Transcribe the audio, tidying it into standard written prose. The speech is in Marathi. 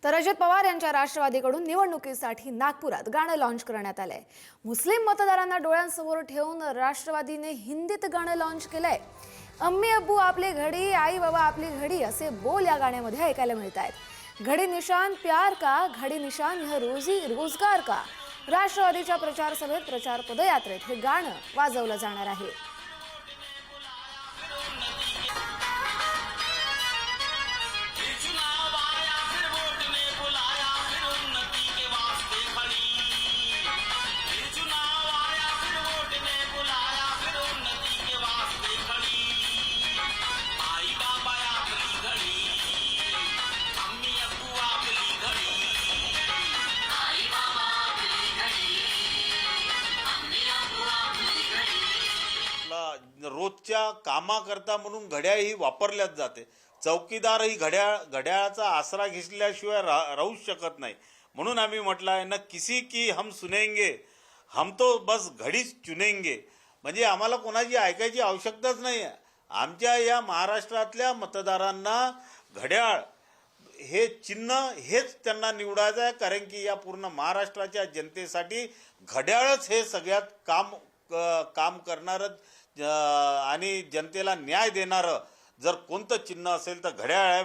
तर अजित पवार यांच्या राष्ट्रवादीकडून निवडणुकीसाठी नागपुरात गाणं लॉन्च करण्यात आलंय। मुस्लिम मतदारांना डोळ्यांसमोर ठेवून राष्ट्रवादीने हिंदीत गाणं लॉन्च केलंय। अम्मी अब्बू आपली घडी, आई बाबा आपली घडी असे बोल या गाण्यामध्ये ऐकायला मिळत आहेत। घडी निशान प्यार का, घडी निशान यह रोजी रोजगार का। राष्ट्रवादीच्या प्रचार सभेत, प्रचार पदयात्रेत हे गाणं वाजवलं जाणार आहे। रोजच्या कामाकरता म्हणून घड्याळ ही वापरल्याच जाते। चौकीदार ही घड्याळाचा आसरा घेतल्याशिवाय राहूच शकत नाही। म्हणून आम्ही म्हटलं आहे ना, किसी की हम सुनेंगे, हम तो बस घडीच चुनेंगे। म्हणजे आम्हाला कोणाची ऐकायची आवश्यकताच नाही आहे। आमच्या या महाराष्ट्रातल्या मतदारांना घड्याळ हे चिन्ह हेच त्यांना निवडायचं आहे, कारण की या पूर्ण महाराष्ट्राच्या जनतेसाठी घड्याळच हे सगळ्यात काम करणारं आणि जनतेला न्याय देणारं जर कोणतं चिन्ह असेल तर घड्याळ आहे।